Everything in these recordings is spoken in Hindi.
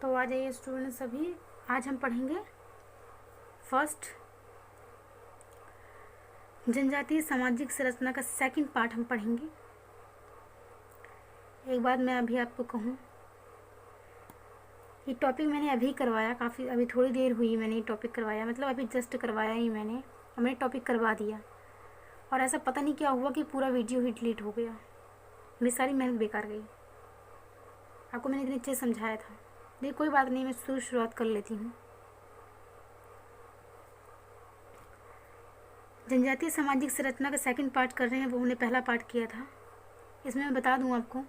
तो आ जाइए स्टूडेंट सभी, आज हम पढ़ेंगे फर्स्ट जनजातीय सामाजिक संरचना का सेकंड पार्ट हम पढ़ेंगे। एक बात मैं अभी आपको कहूँ, ये टॉपिक मैंने अभी करवाया, काफ़ी अभी थोड़ी देर हुई मैंने ये टॉपिक करवाया, मतलब अभी जस्ट करवाया ही मैंने, और मैंने टॉपिक करवा दिया और ऐसा पता नहीं क्या हुआ कि पूरा वीडियो ही डिलीट हो गया। मेरी सारी मेहनत बेकार गई। आपको मैंने इतने अच्छे से समझाया था। देखिए कोई बात नहीं, मैं शुरुआत कर लेती हूँ। जनजातीय सामाजिक संरचना का सेकंड पार्ट कर रहे हैं, वो हमने पहला पार्ट किया था। इसमें मैं बता दूं आपको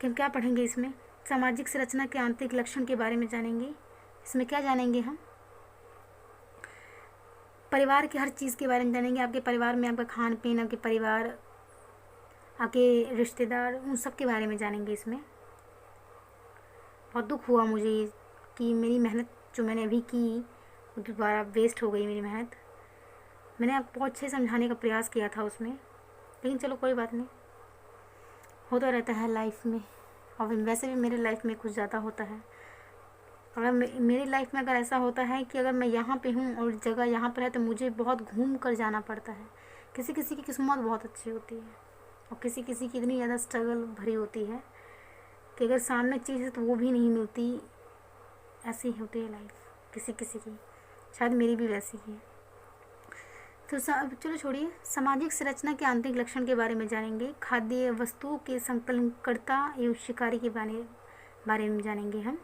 कि हम क्या पढ़ेंगे। इसमें सामाजिक संरचना के आंतरिक लक्षण के बारे में जानेंगे। इसमें क्या जानेंगे हम, परिवार की हर चीज़ के बारे में जानेंगे। आपके परिवार में आपका खान पीन, आपके परिवार, आपके रिश्तेदार, उन सब के बारे में जानेंगे। इसमें बहुत दुख हुआ मुझे कि मेरी मेहनत जो मैंने अभी की वो दोबारा वेस्ट हो गई मेरी मेहनत। मैंने आपको बहुत अच्छे समझाने का प्रयास किया था उसमें, लेकिन चलो कोई बात नहीं, होता रहता है लाइफ में। और वैसे भी मेरे लाइफ में कुछ ज़्यादा होता है। अगर मेरी लाइफ में अगर ऐसा होता है कि अगर मैं यहाँ पे हूँ और जगह यहाँ पर है तो मुझे बहुत घूम कर जाना पड़ता है। किसी किसी की किस्मत बहुत अच्छी होती है और किसी किसी की इतनी ज़्यादा स्ट्रगल भरी होती है कि अगर सामने चीज़ है तो वो भी नहीं मिलती। ऐसी होती है लाइफ किसी किसी की, शायद मेरी भी वैसी ही है। तो चलो छोड़िए, सामाजिक संरचना के आंतरिक लक्षण के बारे में जानेंगे। खाद्य वस्तुओं के संकलनकर्ता एवं शिकारी के बारे में जानेंगे हम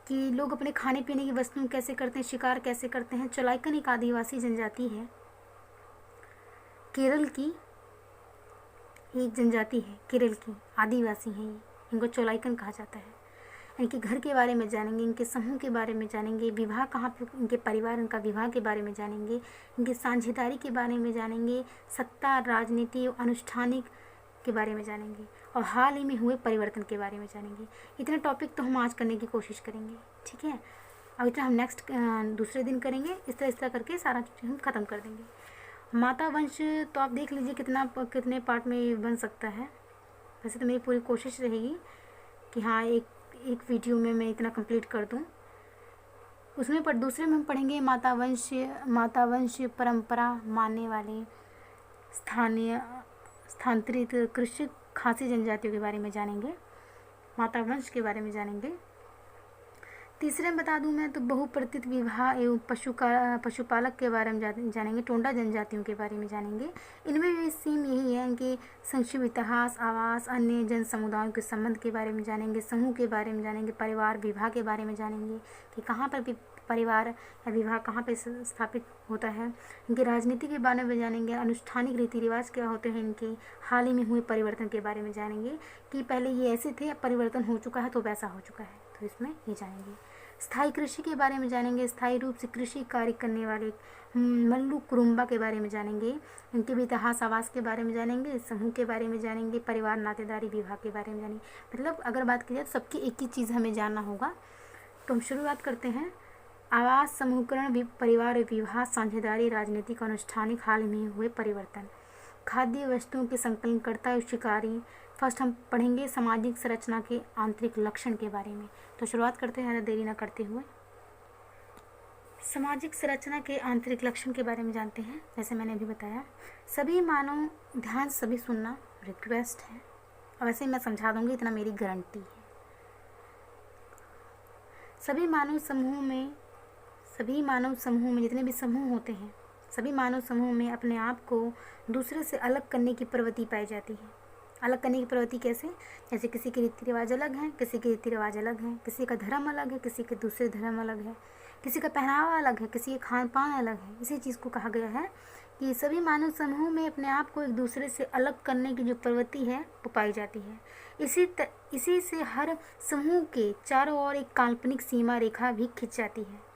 कि लोग अपने खाने पीने की वस्तुएं कैसे करते हैं, शिकार कैसे करते हैं। चौलाइकन एक आदिवासी जनजाति है, केरल की एक जनजाति है, केरल की आदिवासी हैं ये, इनको चौलाइकन कहा जाता है। इनके घर के बारे में जानेंगे, इनके समूह के बारे में जानेंगे, विवाह कहाँ पे, इनके परिवार, इनका विवाह के बारे में जानेंगे, इनकी साझेदारी के बारे में जानेंगे, सत्ता, राजनीति और अनुष्ठानिक के बारे में जानेंगे और हाल ही में हुए परिवर्तन के बारे में जानेंगे। इतने टॉपिक तो हम आज करने की कोशिश करेंगे, ठीक है। और इतना हम नेक्स्ट दूसरे दिन करेंगे। इस तरह करके सारा चीज़ हम ख़त्म कर देंगे। माता वंश तो आप देख लीजिए कितने पार्ट में बन सकता है। वैसे तो मेरी पूरी कोशिश रहेगी कि हाँ एक वीडियो में मैं इतना कंप्लीट कर दूं। उसमें पर दूसरे में हम पढ़ेंगे माता वंश परंपरा मानने वाले स्थानांतरित कृषि खासी जनजातियों के बारे में जानेंगे, माता वंश के बारे में जानेंगे। तीसरे में बता दूं मैं तो बहुप्रतीत विवाह एवं पशुपालक के बारे में जानेंगे, टोंडा जनजातियों के बारे में जानेंगे। इनमें भी सेम यही है कि संक्षिप्त इतिहास, आवास, अन्य जन समुदायों के संबंध के बारे में जानेंगे, समूह के बारे में जानेंगे, परिवार विवाह के बारे में जानेंगे कि कहाँ पर परिवार या विवाह कहाँ पर स्थापित होता है। इनकी राजनीति के बारे में जानेंगे, अनुष्ठानिक रीति रिवाज क्या होते हैं, इनके हाल ही में हुए परिवर्तन के बारे में जानेंगे कि पहले ये ऐसे थे, परिवर्तन हो चुका है तो वैसा हो चुका है, तो इसमें ये जानेंगे। स्थायी कृषि के बारे में जानेंगे, स्थायी रूप से कृषि कार्य करने वाले मल्लू कुरुम्बा के बारे में जानेंगे, इनके भी इतिहास, आवास के बारे में जानेंगे, समूह के बारे में जानेंगे, परिवार, नातेदारी, विवाह के बारे में जानेंगे। मतलब अगर बात की जाए तो सबकी एक ही चीज़ हमें जानना होगा। तो हम शुरुआत करते हैं। आवास, समूहकरण, परिवार, विवाह, साझेदारी, राजनीतिक, अनुष्ठानिक, हाल में हुए परिवर्तन, खाद्य वस्तुओं के संकलनकर्ता और शिकारी। फर्स्ट हम पढ़ेंगे सामाजिक संरचना के आंतरिक लक्षण के बारे में। तो शुरुआत करते हैं देरी न करते हुए। सामाजिक संरचना के आंतरिक लक्षण के बारे में जानते हैं। जैसे मैंने अभी बताया, सभी मानो ध्यान सभी सुनना रिक्वेस्ट है, और वैसे मैं समझा दूंगी, इतना मेरी गारंटी है। सभी मानव समूह में जितने भी समूह होते हैं, सभी मानव समूह में अपने आप को दूसरे से अलग करने की प्रवृत्ति पाई जाती है। अलग करने की प्रवृत्ति कैसे? जैसे किसी के रीति रिवाज अलग हैं, किसी के रीति रिवाज अलग हैं, किसी का धर्म अलग है, किसी के दूसरे धर्म अलग है, किसी का पहनावा अलग है, किसी के खान पान अलग है। इसी चीज़ को कहा गया है कि सभी मानव समूह में अपने आप को एक दूसरे से अलग करने की जो प्रवृत्ति है वो पाई जाती है। इसी से हर समूह के चारों ओर एक काल्पनिक सीमा रेखा भी खिंच जाती है।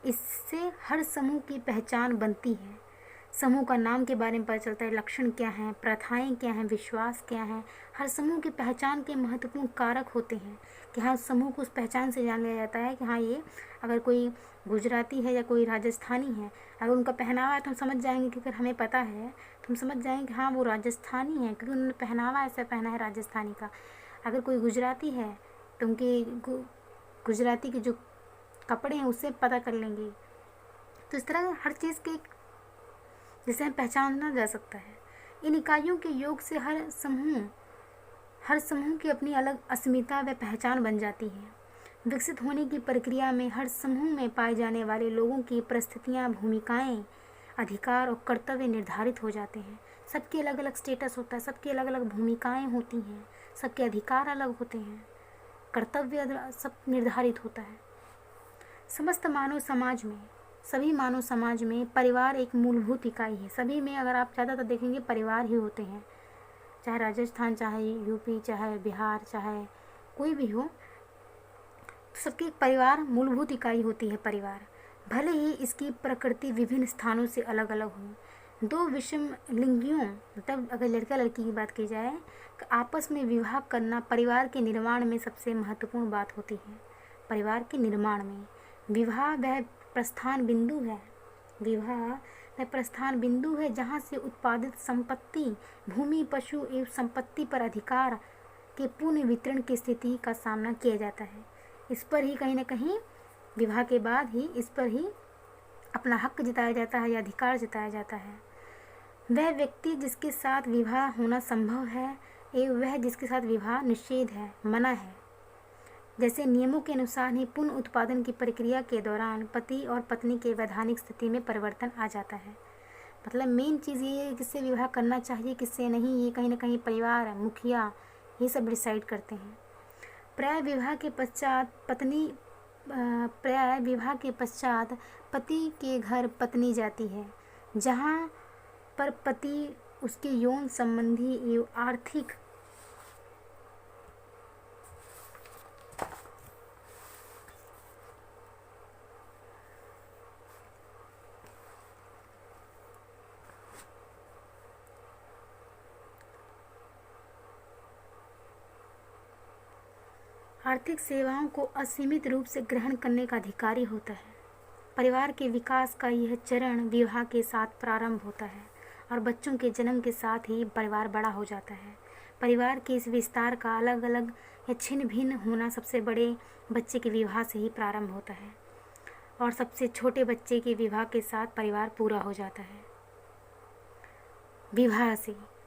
इससे हर समूह की पहचान बनती है। समूह का नाम के बारे में पता चलता है, लक्षण क्या हैं, प्रथाएं क्या हैं, विश्वास क्या हैं। हर समूह की पहचान के महत्वपूर्ण कारक होते हैं कि हाँ, समूह को उस पहचान से जान लिया जाता है कि हाँ, ये अगर कोई गुजराती है या कोई राजस्थानी है, अगर उनका पहनावा है तो हम समझ जाएंगे कि अगर हमें पता है तो हम समझ जाएंगे कि हाँ, वो राजस्थानी है क्योंकि उन्होंने पहनावा ऐसा पहना है राजस्थानी का। अगर कोई गुजराती है तो उनकी गुजराती के जो कपड़े हैं उससे पता कर लेंगे। तो इस तरह हर चीज़ के जिसे हम पहचाना जा सकता है। इन इकाइयों के योग से हर समूह की अपनी अलग अस्मिता व पहचान बन जाती है। विकसित होने की प्रक्रिया में हर समूह में पाए जाने वाले लोगों की परिस्थितियाँ, भूमिकाएं, अधिकार और कर्तव्य निर्धारित हो जाते हैं। सबके अलग अलग स्टेटस होता है, सबकी अलग अलग भूमिकाएं होती हैं, सबके अधिकार अलग होते हैं, कर्तव्य सब निर्धारित होता है। सभी मानव समाज में परिवार एक मूलभूत इकाई है। सभी में अगर आप ज़्यादातर देखेंगे परिवार ही होते हैं, चाहे राजस्थान, चाहे यूपी, चाहे बिहार, चाहे कोई भी हो, सबकी एक परिवार मूलभूत इकाई होती है परिवार। भले ही इसकी प्रकृति विभिन्न स्थानों से अलग अलग हो। दो विषम लिंगियों, मतलब अगर लड़का लड़की की बात की जाए, आपस में विवाह करना परिवार के निर्माण में सबसे महत्वपूर्ण बात होती है। परिवार के निर्माण में विवाह वह प्रस्थान बिंदु है जहाँ से उत्पादित संपत्ति, भूमि, पशु एवं संपत्ति पर अधिकार के पूर्ण वितरण की स्थिति का सामना किया जाता है। इस पर ही कहीं न कहीं विवाह के बाद ही इस पर ही अपना हक जताया जाता है या अधिकार जताया जाता है। वह व्यक्ति जिसके साथ विवाह होना संभव है एवं वह जिसके साथ विवाह निषेध है, मना है। जैसे नियमों के अनुसार ही पुनः उत्पादन की प्रक्रिया के दौरान पति और पत्नी के वैधानिक स्थिति में परिवर्तन आ जाता है। मतलब मेन चीज़ ये है किससे विवाह करना चाहिए, किससे नहीं, ये कहीं ना कहीं परिवार, मुखिया, ये सब डिसाइड करते हैं। प्राय विवाह के पश्चात पति के घर पत्नी जाती है, जहाँ पर पति उसके यौन संबंधी एवं आर्थिक सेवाओं को असीमित रूप से ग्रहण करने का अधिकारी होता है। परिवार के विकास का यह चरण विवाह के साथ प्रारंभ होता है और बच्चों के जन्म के साथ ही परिवार बड़ा हो जाता है। परिवार के इस विस्तार का अलग अलग या छिन्न भिन्न होना सबसे बड़े बच्चे के विवाह से ही प्रारंभ होता है और सबसे छोटे बच्चे के विवाह के साथ परिवार पूरा हो जाता है। विवाह से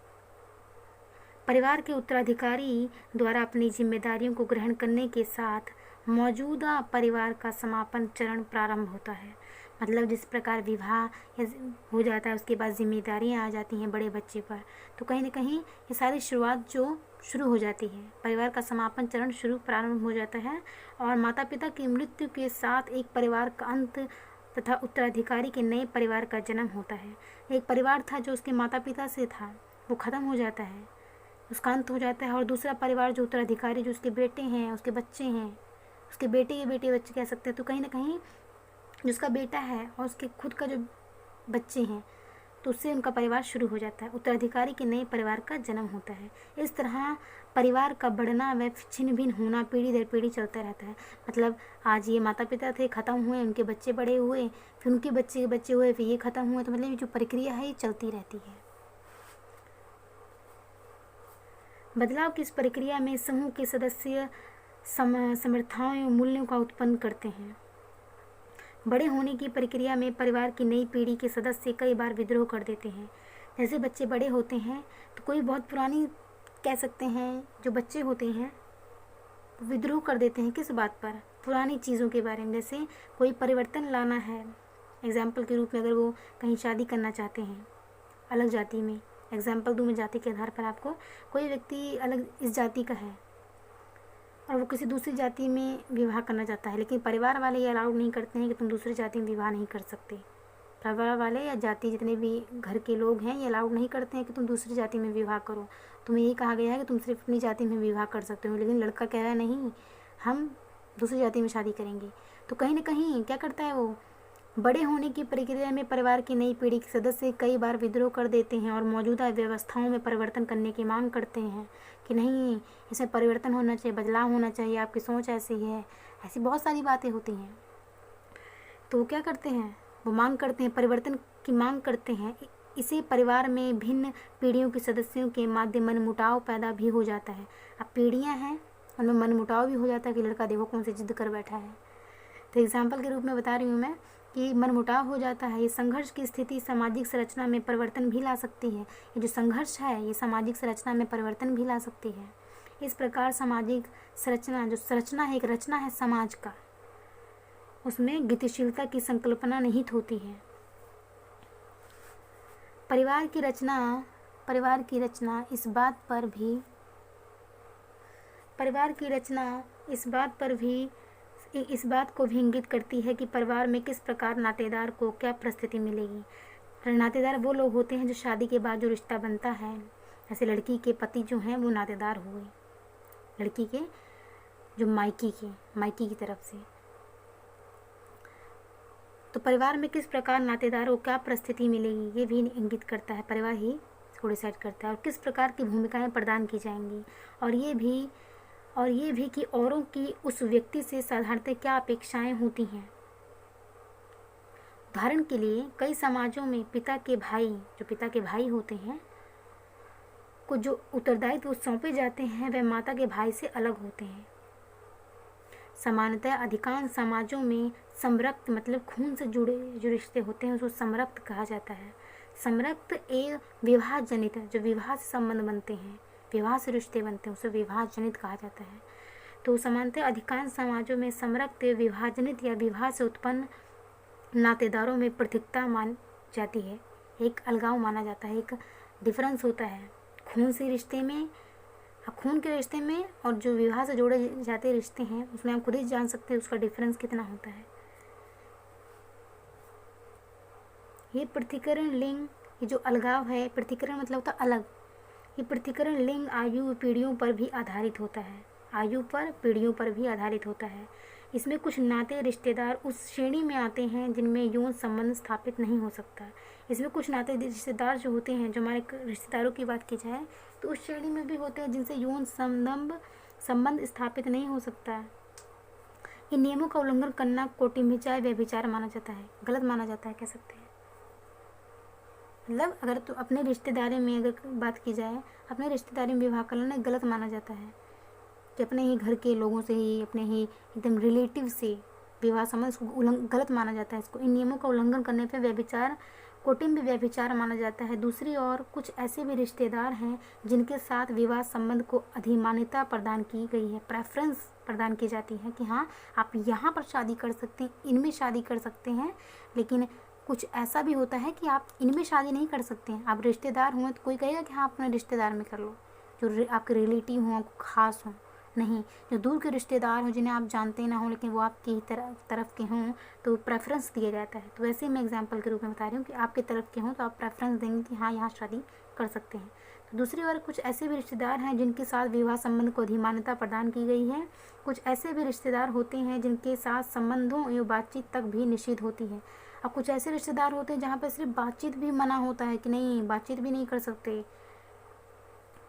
परिवार के उत्तराधिकारी द्वारा अपनी जिम्मेदारियों को ग्रहण करने के साथ मौजूदा परिवार का समापन चरण प्रारंभ होता है। मतलब जिस प्रकार विवाह हो जाता है उसके बाद जिम्मेदारियां आ जाती हैं बड़े बच्चे पर, तो कहीं ना कहीं ये सारी शुरुआत जो शुरू हो जाती है, परिवार का समापन चरण प्रारंभ हो जाता है और माता पिता की मृत्यु के साथ एक परिवार का अंत तथा उत्तराधिकारी के नए परिवार का जन्म होता है। एक परिवार था जो उसके माता पिता से था, वो ख़त्म हो जाता है, उसका अंत हो जाता है और दूसरा परिवार जो उत्तराधिकारी, जो उसके बेटे हैं, उसके बच्चे हैं, उसके बेटे के बेटे बच्चे कह सकते हैं, तो कहीं ना कहीं जो उसका बेटा है और उसके खुद का जो बच्चे हैं, तो उससे उनका परिवार शुरू हो जाता है। उत्तराधिकारी के नए परिवार का जन्म होता है। इस तरह परिवार का बढ़ना व छिन्न भिन्न होना पीढ़ी दर पीढ़ी चलता रहता है। मतलब आज ये माता पिता थे, ख़त्म हुए, उनके बच्चे बड़े हुए, फिर उनके बच्चे के बच्चे हुए, फिर ये ख़त्म हुए, तो मतलब ये जो प्रक्रिया है ये चलती रहती है। बदलाव की इस प्रक्रिया में समूह के सदस्य समर्थाओं एवं मूल्यों का उत्पन्न करते हैं। बड़े होने की प्रक्रिया में परिवार की नई पीढ़ी के सदस्य कई बार विद्रोह कर देते हैं। जैसे बच्चे बड़े होते हैं तो कोई बहुत पुरानी कह सकते हैं जो बच्चे होते हैं विद्रोह कर देते हैं। किस बात पर? पुरानी चीज़ों के बारे में। जैसे कोई परिवर्तन लाना है, एग्जाम्पल के रूप में अगर वो कहीं शादी करना चाहते हैं अलग जाति में, एग्जाम्पल दूँ मैं जाति के आधार पर आपको, कोई व्यक्ति अलग इस जाति का है और वो किसी दूसरी जाति में विवाह करना चाहता है, लेकिन परिवार वाले ये अलाउड नहीं करते हैं कि तुम दूसरी जाति में विवाह नहीं कर सकते। परिवार वाले या जाति जितने भी घर के लोग हैं ये अलाउड नहीं करते हैं कि तुम दूसरी जाति में विवाह करो। तुम्हें ये कहा गया है कि तुम सिर्फ अपनी जाति में विवाह कर सकते हो, लेकिन लड़का कह रहा है नहीं, हम दूसरी जाति में शादी करेंगे। तो कहीं ना कहीं क्या करता है वो, बड़े होने की प्रक्रिया में परिवार की नई पीढ़ी के सदस्य कई बार विद्रोह कर देते हैं और मौजूदा व्यवस्थाओं में परिवर्तन करने की मांग करते हैं कि नहीं, इसमें परिवर्तन होना चाहिए, बदलाव होना चाहिए, आपकी सोच ऐसी है, ऐसी बहुत सारी बातें होती हैं। तो वो क्या करते हैं, वो मांग करते हैं, परिवर्तन की मांग करते हैं। इसे परिवार में भिन्न पीढ़ियों के सदस्यों के माध्य मनमुटाव पैदा भी हो जाता है। अब पीढ़ियाँ हैं, उनमें मनमुटाव भी हो जाता है कि लड़का देखो कौन सी जिद कर बैठा है। तो एग्जाम्पल के रूप में बता रही हूँ मैं कि मनमुटाव हो जाता है। ये संघर्ष की स्थिति सामाजिक संरचना में परिवर्तन भी ला सकती है। ये जो संघर्ष है ये सामाजिक संरचना में परिवर्तन भी ला सकती है। इस प्रकार सामाजिक संरचना, जो संरचना है, एक रचना है समाज का, उसमें गतिशीलता की संकल्पना निहित होती है। परिवार की रचना इस बात को भी इंगित करती है कि परिवार में किस प्रकार नातेदार को क्या परिस्थिति मिलेगी। नातेदार वो लोग होते हैं जो शादी के बाद जो रिश्ता बनता है, जैसे लड़की के पति जो हैं वो नातेदार हुए, लड़की के जो मायकी की तरफ से। तो परिवार में किस प्रकार नातेदार को क्या परिस्थिति मिलेगी ये भी इंगित करता है, परिवार ही इसको डिसाइड करता है। और किस प्रकार की भूमिकाएं प्रदान की जाएंगी, और ये भी कि औरों की उस व्यक्ति से साधारणतः क्या अपेक्षाएं होती हैं। उदाहरण के लिए कई समाजों में पिता के भाई होते हैं को जो उत्तरदायित्व सौंपे जाते हैं वह माता के भाई से अलग होते हैं। सामान्यतः अधिकांश समाजों में संरक्त मतलब खून से जुड़े जो रिश्ते होते हैं उसको संरक्त कहा जाता है। संरक्त एक विवाह जनित, जो विवाह से संबंध बनते हैं, विवाह से रिश्ते बनते हैं, उसे विवाह जनित कहा जाता है। तो सामान्यतः अधिकांश समाजों में संरक्त विवाह जनित या विवाह से उत्पन्न नातेदारों में पृथकता मान जाती है, एक अलगाव माना जाता है, एक डिफरेंस होता है खून के रिश्ते में और जो विवाह से जोड़े जाते रिश्ते हैं उसमें आप खुद ही जान सकते हैं उसका डिफरेंस कितना होता है। ये पृथकीकरण लिंग, ये जो अलगाव है, पृथकीकरण मतलब होता अलग, ये पृथकीकरण लिंग आयु पीढ़ियों पर भी आधारित होता है। इसमें कुछ नाते रिश्तेदार उस श्रेणी में आते हैं जिनमें यौन संबंध स्थापित नहीं हो सकता। इसमें कुछ नाते रिश्तेदार जो होते हैं, जो हमारे रिश्तेदारों की बात की जाए तो उस श्रेणी में भी होते हैं जिनसे यौन संबंध स्थापित नहीं हो सकता है। इन नियमों का उल्लंघन करना कौटुंबिक व्यभिचार माना जाता है, गलत माना जाता है, कह सकते हैं। मतलब अगर तो अपने रिश्तेदारी में अगर बात की जाए, अपने रिश्तेदारी में विवाह करना गलत माना जाता है कि अपने ही घर के लोगों से ही, अपने ही एकदम रिलेटिव से विवाह संबंध, इसको गलत माना जाता है। इसको इन नियमों का उल्लंघन करने पर व्यभिचार, कौटुंबिक व्यभिचार माना जाता है। दूसरी ओर कुछ ऐसे भी रिश्तेदार हैं जिनके साथ विवाह संबंध को अधिमान्यता प्रदान की गई है, प्रेफरेंस प्रदान की जाती है कि हाँ आप यहाँ पर शादी कर सकते हैं, इनमें शादी कर सकते हैं। लेकिन कुछ ऐसा भी होता है कि आप इनमें शादी नहीं कर सकते हैं। आप रिश्तेदार हुए तो कोई कहेगा कि हाँ अपने रिश्तेदार में कर लो, जो आपके रिलेटिव हों, आपको खास हों। नहीं, जो दूर के रिश्तेदार हों जिन्हें आप जानते ना हो लेकिन वो आपकी तरफ के हों तो प्रेफरेंस दिया जाता है। तो वैसे ही मैं एग्जांपल के रूप में बता रही हूँ कि आपके तरफ के हों तो आप प्रेफरेंस देंगे कि हाँ यहाँ शादी कर सकते हैं। तो दूसरी ओर कुछ ऐसे भी रिश्तेदार हैं जिनके साथ विवाह संबंध को अधिमान्यता प्रदान की गई है। कुछ ऐसे भी रिश्तेदार होते हैं जिनके साथ संबंधों एवं बातचीत तक भी निषिद्ध होती है। अब कुछ ऐसे रिश्तेदार होते हैं जहाँ पर सिर्फ बातचीत भी मना होता है कि नहीं, बातचीत भी नहीं कर सकते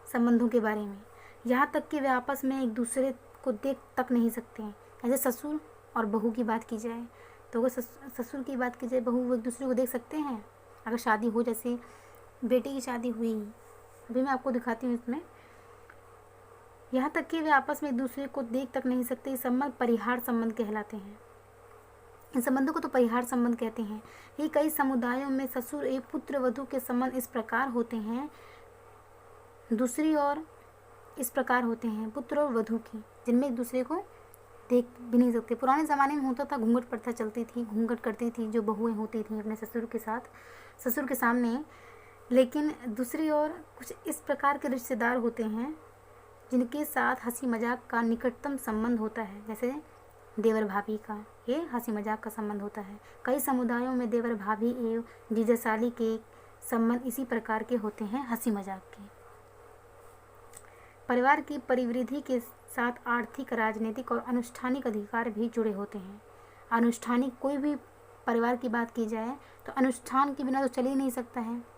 संबंधों के बारे में, यहाँ तक कि वे आपस में एक दूसरे को देख तक नहीं सकते हैं। ऐसे ससुर और बहू की बात की जाए तो अगर ससुर की बात की जाए, बहू एक दूसरे को देख सकते हैं अगर शादी हो, जैसे बेटी की शादी हुई, अभी मैं आपको दिखाती हूँ इसमें, यहाँ तक कि वे आपस में एक दूसरे को देख तक नहीं सकते। ये संबंध परिहार संबंध कहलाते हैं। इन संबंधों को तो परिहार संबंध कहते हैं। ये कई समुदायों में ससुर एवं पुत्र वधू के संबंध इस प्रकार होते हैं। दूसरी ओर इस प्रकार होते हैं पुत्र और वधू की, जिनमें एक दूसरे को देख भी नहीं सकते। पुराने ज़माने में होता था, घूंघट प्रथा चलती थी, घूंघट करती थी जो बहुएं होती थी अपने ससुर के साथ, ससुर के सामने। लेकिन दूसरी ओर कुछ इस प्रकार के रिश्तेदार होते हैं जिनके साथ हंसी मजाक का निकटतम संबंध होता है, जैसे देवर भाभी का ये हंसी मजाक का संबंध होता है। कई समुदायों में देवर भाभी एवं जीजासाली के संबंध इसी प्रकार के होते हैं, हंसी मजाक के। परिवार की परिवृद्धि के साथ आर्थिक, राजनीतिक और अनुष्ठानिक अधिकार भी जुड़े होते हैं। अनुष्ठानिक, कोई भी परिवार की बात की जाए तो अनुष्ठान के बिना तो चल ही नहीं सकता है,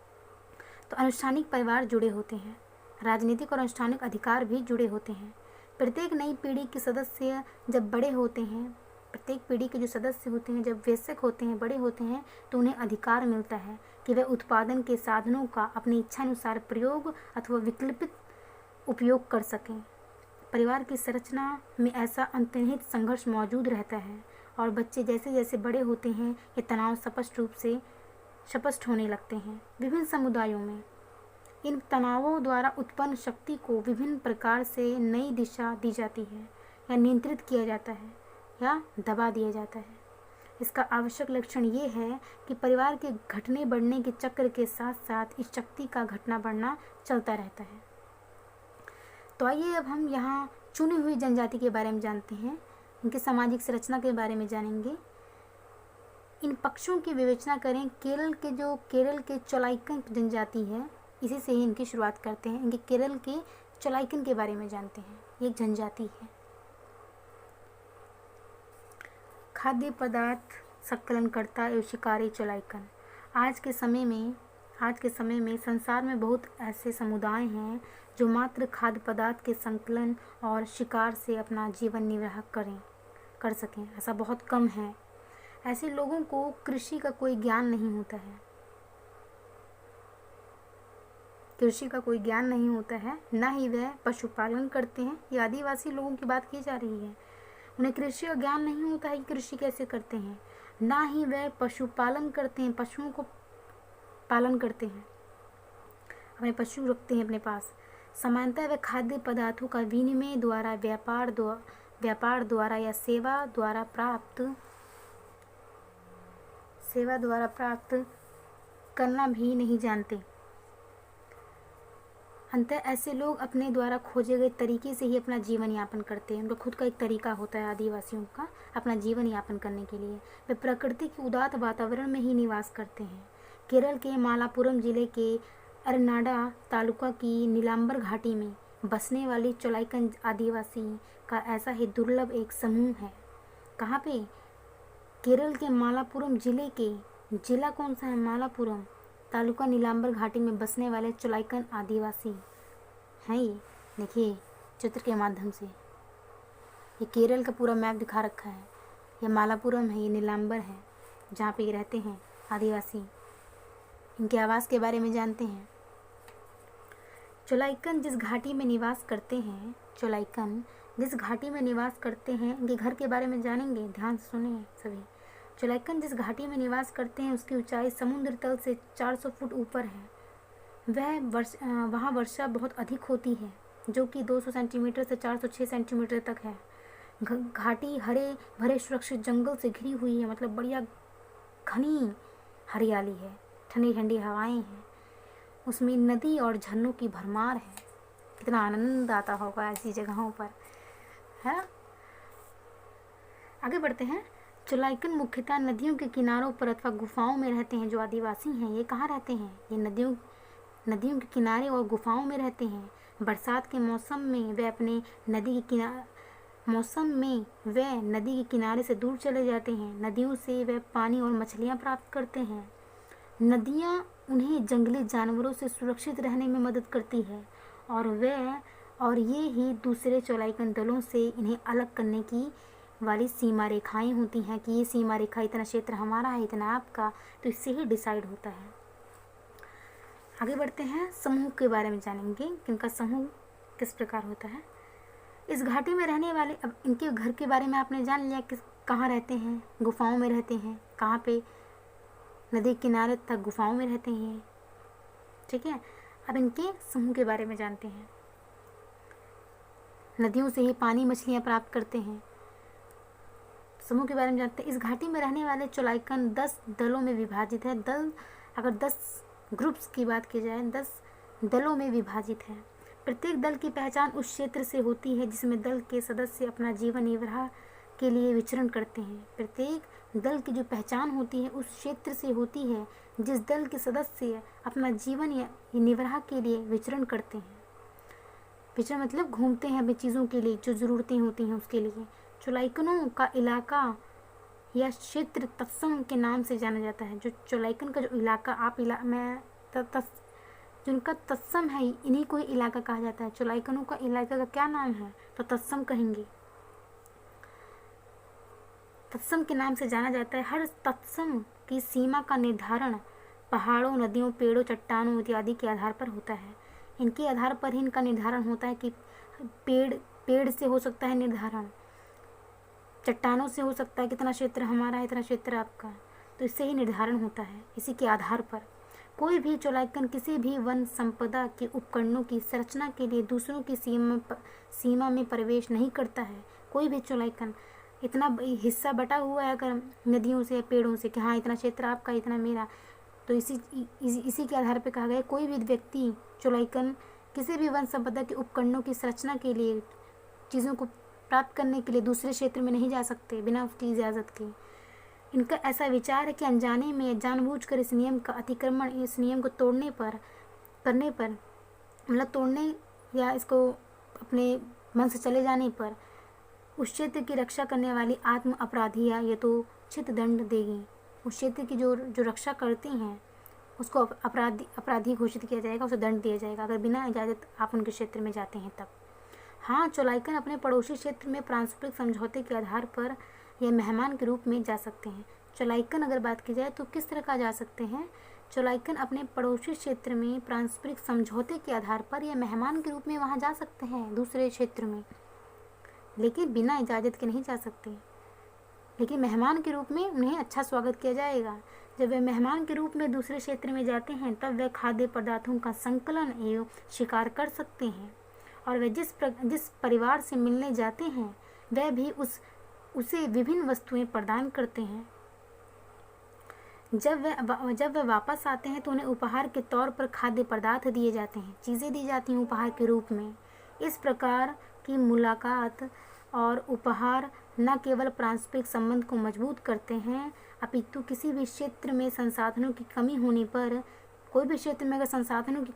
तो अनुष्ठानिक परिवार जुड़े होते हैं। राजनीतिक और अनुष्ठानिक अधिकार भी जुड़े होते हैं। प्रत्येक नई पीढ़ी के सदस्य जब बड़े होते हैं, प्रत्येक पीढ़ी के जो सदस्य होते हैं जब वयस्क होते हैं, बड़े होते हैं, तो उन्हें अधिकार मिलता है कि वे उत्पादन के साधनों का अपनी इच्छानुसार प्रयोग अथवा विकल्पित उपयोग कर सकें। परिवार की संरचना में ऐसा अंतर्निहित संघर्ष मौजूद रहता है और बच्चे जैसे जैसे बड़े होते हैं ये तनाव स्पष्ट होने लगते हैं। विभिन्न समुदायों में इन तनावों द्वारा उत्पन्न शक्ति को विभिन्न प्रकार से नई दिशा दी जाती है या नियंत्रित किया जाता है या दबा दिया जाता है। इसका आवश्यक लक्षण ये है कि परिवार के घटने बढ़ने के चक्र के साथ साथ इस शक्ति का घटना बढ़ना चलता रहता है। तो आइए अब हम यहाँ चुनी हुई जनजाति के बारे में जानते हैं, इनकी सामाजिक संरचना के बारे में जानेंगे। इन पक्षों की विवेचना करें। केरल के चोलाइकन जनजाति है, इसी से ही इनकी शुरुआत करते हैं। इनके केरल के चोलाइकन के बारे में जानते हैं। ये एक जनजाति है। खाद्य पदार्थ संकलनकर्ता एवं शिकारी चोलाइकन। आज के समय में संसार में बहुत ऐसे समुदाय हैं जो मात्र खाद्य पदार्थ के संकलन और शिकार से अपना जीवन निर्वाह कर सकें। ऐसा बहुत कम है। ऐसे लोगों को कृषि का कोई ज्ञान नहीं होता है। ना ही वह पशुपालन करते हैं। ये आदिवासी लोगों की बात की जा रही है। उन्हें कृषि का ज्ञान नहीं होता है कि कृषि कैसे करते हैं। ना ही वह पशुपालन करते हैं, पशुओं को पालन करते हैं, अपने पशु रखते हैं अपने पास। सामान्यतः वह खाद्य पदार्थों का विनिमय द्वारा व्यापार द्वारा या सेवा द्वारा प्राप्त करना भी नहीं जानते। अंततः ऐसे लोग अपने द्वारा खोजे गए तरीके से ही अपना जीवन यापन करते हैं। उनका खुद का एक तरीका होता है आदिवासियों का अपना जीवन यापन करने के लिए। वे प्रकृति के उदात्त वातावरण में ही निवास करते हैं। केरल के मालापुरम जिले के अरनाडा तालुका की नीलांबर घाटी में बसने वाली चोलाइकन आदिवासी का ऐसा ही दुर्लभ एक समूह है। कहाँ पे? केरल के मालापुरम जिला कौन सा है? मालापुरम तालुका नीलांबर घाटी में बसने वाले चोलाइकन आदिवासी हैं। ये देखिए चित्र के माध्यम से ये केरल का पूरा मैप दिखा रखा है। ये मालापुरम है, ये नीलांबर है जहाँ पे ये रहते हैं आदिवासी। इनके आवास के बारे में जानते हैं। चोलाइकन जिस घाटी में निवास करते हैं इनके घर के बारे में जानेंगे। ध्यान से सुनिए सभी। चोलाइकन जिस घाटी में निवास करते हैं उसकी ऊंचाई समुद्र तल से 400 फुट ऊपर है। वहाँ वर्षा बहुत अधिक होती है जो कि 200 सेंटीमीटर से 406 सेंटीमीटर तक है। घाटी हरे भरे सुरक्षित जंगल से घिरी हुई है, मतलब बढ़िया घनी हरियाली है, ठंडी ठंडी हवाएं हैं। उसमें नदी और झरनों की भरमार है। कितना आनंद आता होगा ऐसी जगहों पर, है ना। आगे बढ़ते हैं। चोलाइकन मुख्यतः नदियों के किनारों पर अथवा गुफाओं में रहते हैं। जो आदिवासी हैं ये कहाँ रहते हैं? ये नदियों के किनारे और गुफाओं में रहते हैं। बरसात के मौसम में वे नदी के किनारे से दूर चले जाते हैं। नदियों से वे पानी और मछलियाँ प्राप्त करते हैं। नदियाँ उन्हें जंगली जानवरों से सुरक्षित रहने में मदद करती है और ये ही दूसरे चोलाइकन दलों से इन्हें अलग करने की वाली सीमा रेखाएं होती हैं कि ये सीमा रेखा इतना क्षेत्र हमारा है, इतना आपका, तो इससे ही डिसाइड होता है। आगे बढ़ते हैं। समूह के बारे में जानेंगे कि इनका समूह किस प्रकार होता है। इस घाटी में रहने वाले, अब इनके घर के बारे में आपने जान लिया कि कहाँ रहते हैं। गुफाओं में रहते हैं। कहाँ पे? नदी किनारे तक गुफाओं में रहते हैं। ठीक है। अब इनके समूह के बारे में जानते हैं। नदियों से ही पानी मछलियाँ प्राप्त करते हैं। समूह के बारे में जानते हैं। इस घाटी में रहने वाले चोलाइकन 10 दलों में विभाजित है। अगर 10 ग्रुप्स की बात की जाए, 10 दलों में विभाजित है। प्रत्येक दल की पहचान उस क्षेत्र से होती है जिसमें दल के सदस्य अपना जीवन निर्वाह के लिए विचरण करते हैं। प्रत्येक दल की जो पहचान होती है उस क्षेत्र से होती है जिस दल के सदस्य अपना जीवन निर्वाह के लिए विचरण करते हैं। विचरण मतलब घूमते हैं अपनी चीज़ों के लिए, जो ज़रूरतें होती हैं उसके लिए। चोलाइकनों का इलाका या क्षेत्र तत्सम के नाम से जाना जाता है। जो चोलाइकन का जो इलाका जिनका तत्सम है, इन्हीं को इलाका कहा जाता है। चोलाइकनों का इलाका का क्या नाम है? तो तत्सम कहेंगे। तत्सम के नाम से जाना जाता है। हर तत्सम की सीमा का निर्धारण पहाड़ों, नदियों, पेड़ों, चट्टानों इत्यादि के आधार पर होता है। इनके आधार पर ही इनका निर्धारण होता है कि पेड़ पेड़ से हो सकता है निर्धारण, चट्टानों से हो सकता है कितना क्षेत्र हमारा है, इतना क्षेत्र आपका, तो इससे ही निर्धारण होता है। इसी के आधार पर कोई भी चौलाइकन किसी भी वन संपदा के उपकरणों की संरचना के लिए दूसरों की सीमा में प्रवेश नहीं करता है। कोई भी चौलाइकन इतना हिस्सा बटा हुआ है अगर नदियों से या पेड़ों से कि हाँ इतना क्षेत्र आपका, इतना मेरा, तो इसी के आधार पर कहा गया कोई भी व्यक्ति चौलाइकन किसी भी वन संपदा के उपकरणों की संरचना के लिए, चीज़ों को प्राप्त करने के लिए दूसरे क्षेत्र में नहीं जा सकते बिना उसकी इजाज़त के। इनका ऐसा विचार है कि अनजाने में जानबूझकर इस नियम का अतिक्रमण, इस नियम को करने पर मतलब तोड़ने या इसको अपने मन से चले जाने पर उस क्षेत्र की रक्षा करने वाली आत्म अपराधी या ये तो चित दंड देगी। उस क्षेत्र की जो रक्षा करती हैं उसको अपराधी घोषित किया जाएगा, उसे दंड दिया जाएगा अगर बिना इजाज़त आप उनके क्षेत्र में जाते हैं तब। हाँ, चौलाइकन अपने पड़ोसी क्षेत्र में पारस्परिक समझौते के आधार पर या मेहमान के रूप में जा सकते हैं। चौलाइकन अगर बात की जाए तो किस तरह का जा सकते हैं? चौलाइकन अपने पड़ोसी क्षेत्र में पारस्परिक समझौते के आधार पर या मेहमान के रूप में वहाँ जा सकते हैं दूसरे क्षेत्र में, लेकिन बिना इजाज़त के नहीं जा सकते। लेकिन मेहमान के रूप में उन्हें अच्छा स्वागत किया जाएगा। जब वे मेहमान के रूप में दूसरे क्षेत्र में जाते हैं तब वे खाद्य पदार्थों का संकलन एवं शिकार कर सकते हैं, और वे जिस परिवार से मिलने जाते हैं वह भी उसे विभिन्न वस्तुएं प्रदान करते हैं। जब वे वापस आते हैं तो उन्हें उपहार के तौर पर खाद्य पदार्थ दिए जाते हैं, चीज़ें दी जाती हैं उपहार के रूप में। इस प्रकार की मुलाकात और उपहार न केवल पारस्परिक संबंध को मजबूत करते हैं अपितु किसी भी क्षेत्र में संसाधनों की कमी होने पर, कोई भी क्षेत्र में अगर संसाधनों की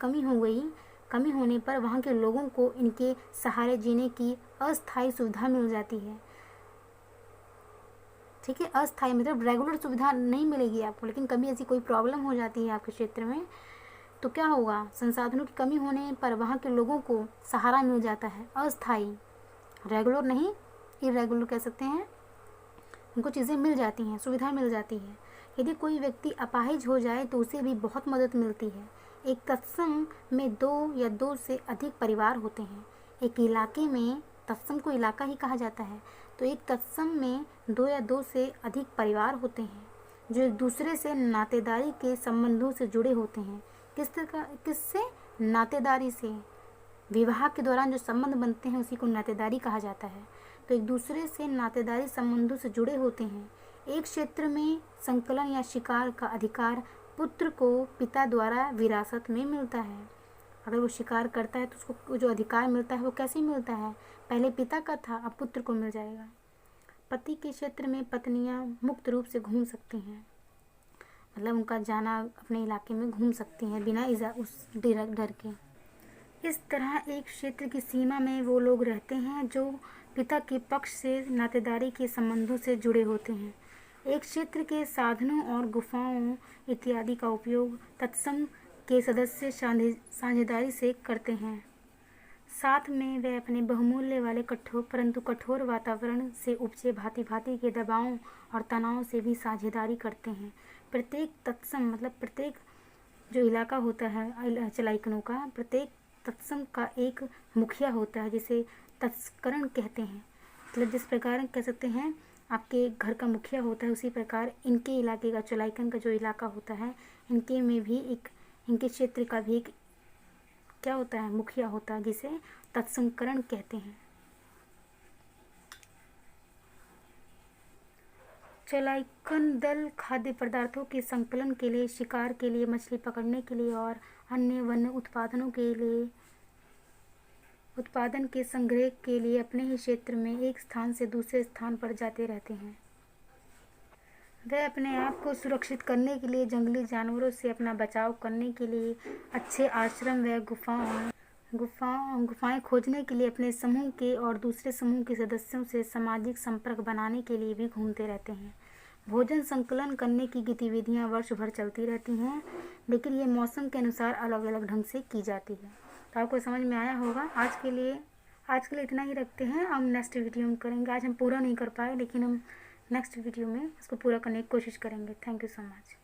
कमी होने पर वहाँ के लोगों को इनके सहारे जीने की अस्थायी सुविधा मिल जाती है। ठीक है, अस्थायी मतलब रेगुलर सुविधा नहीं मिलेगी आपको, लेकिन कभी ऐसी कोई प्रॉब्लम हो जाती है आपके क्षेत्र में तो क्या होगा, संसाधनों की कमी होने पर वहाँ के लोगों को सहारा मिल जाता है। अस्थायी, रेगुलर नहीं, इरेगुलर कह सकते हैं, उनको चीज़ें मिल जाती हैं, सुविधा मिल जाती है। यदि कोई व्यक्ति अपाहिज हो जाए तो उसे भी बहुत मदद मिलती है। एक तत्सम में 2 या 2 से अधिक परिवार होते हैं। एक इलाके में, तत्सम को इलाका ही कहा जाता है, तो एक तत्सम में 2 या 2 से अधिक परिवार होते हैं जो एक दूसरे से नातेदारी के संबंधों से जुड़े होते हैं। किससे? नातेदारी से। विवाह के दौरान जो संबंध बनते हैं उसी को नातेदारी कहा जाता है। तो एक दूसरे से नातेदारी संबंधों से जुड़े होते हैं। एक क्षेत्र में संकलन या शिकार का अधिकार पुत्र को पिता द्वारा विरासत में मिलता है। अगर वो शिकार करता है तो उसको जो अधिकार मिलता है वो कैसे मिलता है? पहले पिता का था, अब पुत्र को मिल जाएगा। पति के क्षेत्र में पत्नियां मुक्त रूप से घूम सकती हैं, मतलब उनका जाना अपने इलाके में घूम सकती हैं बिना उस डर के। इस तरह एक क्षेत्र की सीमा में वो लोग रहते हैं जो पिता के पक्ष से नातेदारी के संबंधों से जुड़े होते हैं। एक क्षेत्र के साधनों और गुफाओं इत्यादि का उपयोग तत्सम के सदस्य साझेदारी से करते हैं। साथ में वे अपने बहुमूल्य वाले परंतु कठोर वातावरण से उपजे भांति भांति के दबावों और तनाव से भी साझेदारी करते हैं। प्रत्येक तत्सम मतलब प्रत्येक जो इलाका होता है चौलाइकनों का, प्रत्येक तत्सम का एक मुखिया होता है जिसे तत्सकरण कहते हैं। मतलब जिस प्रकार कह सकते हैं आपके घर का मुखिया होता है, उसी प्रकार इनके इलाके का, चौलाइकन का जो इलाका होता है, इनके में भी एक, इनके क्षेत्र का भी एक क्या होता है, मुखिया होता है जिसे तत्संकरण कहते हैं। चौलाइकन दल खाद्य पदार्थों के संकलन के लिए, शिकार के लिए, मछली पकड़ने के लिए और अन्य वन्य उत्पादनों के लिए, उत्पादन के संग्रह के लिए अपने ही क्षेत्र में एक स्थान से दूसरे स्थान पर जाते रहते हैं। वे अपने आप को सुरक्षित करने के लिए, जंगली जानवरों से अपना बचाव करने के लिए, अच्छे आश्रम व गुफाएं खोजने के लिए, अपने समूह के और दूसरे समूह के सदस्यों से सामाजिक संपर्क बनाने के लिए भी घूमते रहते हैं। भोजन संकलन करने की गतिविधियां वर्ष भर चलती रहती हैं, लेकिन ये मौसम के अनुसार अलग अलग ढंग से की जाती है। तो आपको समझ में आया होगा। आज के लिए इतना ही रखते हैं। हम नेक्स्ट वीडियो में करेंगे। आज हम पूरा नहीं कर पाए, लेकिन हम नेक्स्ट वीडियो में इसको पूरा करने की कोशिश करेंगे। Thank you so much.